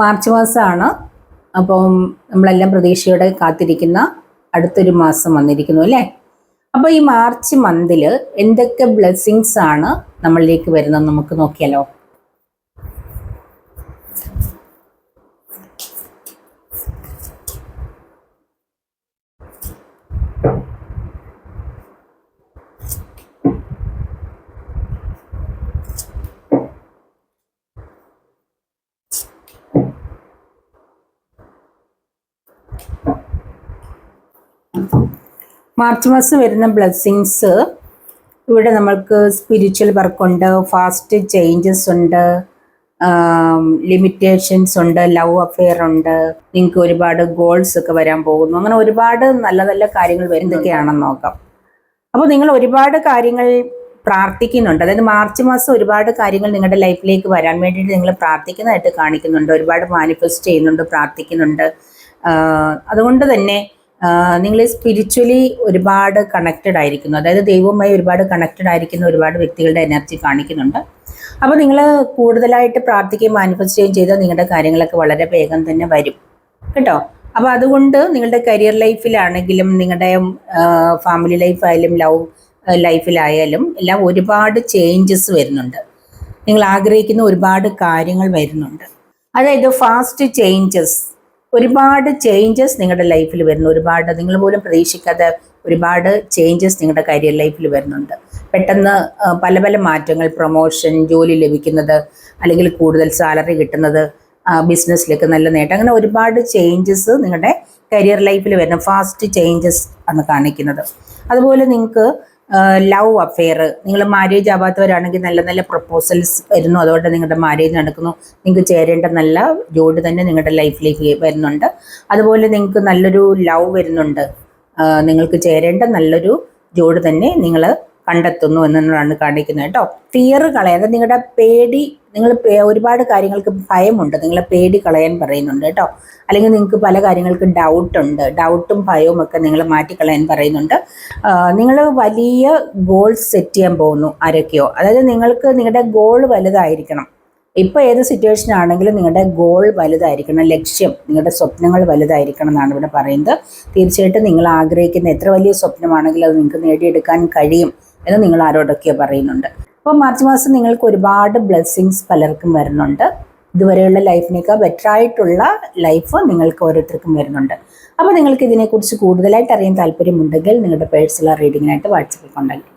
March മാസമാണ്. അപ്പം നമ്മളെല്ലാം പ്രതീക്ഷയോടെ കാത്തിരിക്കുന്ന അടുത്തൊരു മാസം വന്നിരിക്കുന്നു അല്ലേ? അപ്പോൾ ഈ മാർച്ച് മന്തിൽ എന്തൊക്കെ ബ്ലെസ്സിങ്സ് ആണ് നമ്മളിലേക്ക് വരുന്നത് നമുക്ക് നോക്കിയാലോ. മാർച്ച് മാസം വരുന്ന ബ്ലെസ്സിങ്സ് ഇവിടെ നമ്മൾക്ക് സ്പിരിച്വൽ വർക്കുണ്ട്, ഫാസ്റ്റ് ചേഞ്ചസ് ഉണ്ട്, ലിമിറ്റേഷൻസ് ഉണ്ട്, ലവ് അഫെയർ ഉണ്ട്, നിങ്ങൾക്ക് ഒരുപാട് ഗോൾസ് ഒക്കെ വരാൻ പോകുന്നു. അങ്ങനെ ഒരുപാട് നല്ല നല്ല കാര്യങ്ങൾ വരുന്നതൊക്കെയാണെന്ന് നോക്കാം. അപ്പോൾ നിങ്ങൾ ഒരുപാട് കാര്യങ്ങൾ പ്രാർത്ഥിക്കുന്നുണ്ട്. അതായത് മാർച്ച് മാസം ഒരുപാട് കാര്യങ്ങൾ നിങ്ങളുടെ ലൈഫിലേക്ക് വരാൻ വേണ്ടിയിട്ട് നിങ്ങൾ പ്രാർത്ഥിക്കുന്നതായിട്ട് കാണിക്കുന്നുണ്ട്. ഒരുപാട് മാനിഫെസ്റ്റ് ചെയ്യുന്നുണ്ട്, പ്രാർത്ഥിക്കുന്നുണ്ട്. അതുകൊണ്ട് തന്നെ നിങ്ങൾ സ്പിരിച്വലി ഒരുപാട് കണക്റ്റഡ് ആയിരിക്കുന്നു. അതായത് ദൈവവുമായി ഒരുപാട് കണക്റ്റഡ് ആയിരിക്കുന്ന ഒരുപാട് വ്യക്തികളുടെ എനർജി കാണിക്കുന്നുണ്ട്. അപ്പോൾ നിങ്ങൾ കൂടുതലായിട്ട് പ്രാർത്ഥിക്കുകയും മാനിഫെസ്റ്റ് ചെയ്യുകയും ചെയ്താൽ നിങ്ങളുടെ കാര്യങ്ങളൊക്കെ വളരെ വേഗം തന്നെ വരും കേട്ടോ. അപ്പോൾ അതുകൊണ്ട് നിങ്ങളുടെ കരിയർ ലൈഫിലാണെങ്കിലും നിങ്ങളുടെ ഫാമിലി ലൈഫായാലും ലവ് ലൈഫിലായാലും എല്ലാം ഒരുപാട് ചേഞ്ചസ് വരുന്നുണ്ട്. നിങ്ങൾ ആഗ്രഹിക്കുന്ന ഒരുപാട് കാര്യങ്ങൾ വരുന്നുണ്ട്. അതായത് ഫാസ്റ്റ് ചേഞ്ചസ്, ഒരുപാട് ചേഞ്ചസ് നിങ്ങളുടെ ലൈഫിൽ വരുന്നു. ഒരുപാട് നിങ്ങൾ പോലും പ്രതീക്ഷിക്കാതെ ഒരുപാട് ചേഞ്ചസ് നിങ്ങളുടെ കരിയർ ലൈഫിൽ വരുന്നുണ്ട്. പെട്ടെന്ന് പല പല മാറ്റങ്ങൾ, പ്രൊമോഷൻ, ജോലി ലഭിക്കുന്നത്, അല്ലെങ്കിൽ കൂടുതൽ സാലറി കിട്ടുന്നത്, ബിസിനസ്സിലേക്ക് നല്ല നേട്ടം, അങ്ങനെ ഒരുപാട് ചേഞ്ചസ് നിങ്ങളുടെ കരിയർ ലൈഫിൽ വരുന്ന ഫാസ്റ്റ് ചേഞ്ചസ് ആണ് കാണിക്കുന്നത്. അതുപോലെ നിങ്ങൾക്ക് ലവ് അഫെയർ, നിങ്ങൾ മാരേജ് ആവാത്തവരാണെങ്കിൽ നല്ല നല്ല പ്രപ്പോസൽസ് വരുന്നു. അതുകൊണ്ട് നിങ്ങളുടെ മാരേജ് നടക്കുന്നു. നിങ്ങൾക്ക് ചേരേണ്ട നല്ല ജോഡി തന്നെ നിങ്ങളുടെ ലൈഫിലേക്ക് വരുന്നുണ്ട്. അതുപോലെ നിങ്ങൾക്ക് നല്ലൊരു ലവ് വരുന്നുണ്ട്. നിങ്ങൾക്ക് ചേരേണ്ട നല്ലൊരു ജോഡി തന്നെ നിങ്ങൾ കണ്ടെത്തുന്നു എന്നാണ് കാണിക്കുന്നത് കേട്ടോ. ഫിയർ കളയാൻ, നിങ്ങളുടെ പേടി, നിങ്ങൾ ഒരുപാട് കാര്യങ്ങൾക്ക് ഭയമുണ്ട്, നിങ്ങളെ പേടി കളയാൻ പറയുന്നുണ്ട് കേട്ടോ. അല്ലെങ്കിൽ നിങ്ങൾക്ക് പല കാര്യങ്ങൾക്ക് ഡൗട്ടുണ്ട്, ഡൗട്ടും ഭയവും ഒക്കെ നിങ്ങൾ മാറ്റിക്കളയാൻ പറയുന്നുണ്ട്. നിങ്ങൾ വലിയ ഗോൾസ് സെറ്റ് ചെയ്യാൻ പോകുന്നു ആരൊക്കെയോ. അതായത് നിങ്ങൾക്ക് നിങ്ങളുടെ ഗോൾ വലുതായിരിക്കണം. ഇപ്പോൾ ഏത് സിറ്റുവേഷൻ ആണെങ്കിലും നിങ്ങളുടെ ഗോൾ വലുതായിരിക്കണം, ലക്ഷ്യം, നിങ്ങളുടെ സ്വപ്നങ്ങൾ വലുതായിരിക്കണം എന്നാണ് ഇവിടെ പറയുന്നത്. തീർച്ചയായിട്ടും നിങ്ങൾ ആഗ്രഹിക്കുന്ന എത്ര വലിയ സ്വപ്നമാണെങ്കിലും അത് നിങ്ങൾക്ക് നേടിയെടുക്കാൻ കഴിയും എന്ന് നിങ്ങൾ ആരോടൊക്കെയോ പറയുന്നുണ്ട്. അപ്പോൾ മാർച്ച് മാസം നിങ്ങൾക്ക് ഒരുപാട് ബ്ലെസ്സിങ്സ് പലർക്കും വരുന്നുണ്ട്. ഇതുവരെയുള്ള ലൈഫിനേക്കാൾ ബെറ്റർ ആയിട്ടുള്ള ലൈഫ് നിങ്ങൾക്ക് ഓരോരുത്തർക്കും വരുന്നുണ്ട്. അപ്പോൾ നിങ്ങൾക്ക് ഇതിനെക്കുറിച്ച് കൂടുതലായിട്ട് അറിയാൻ താല്പര്യമുണ്ടെങ്കിൽ നിങ്ങളുടെ പേഴ്സണൽ റീഡിങ്ങിനായിട്ട് വാട്സപ്പിൽ കോൺടാക്ട്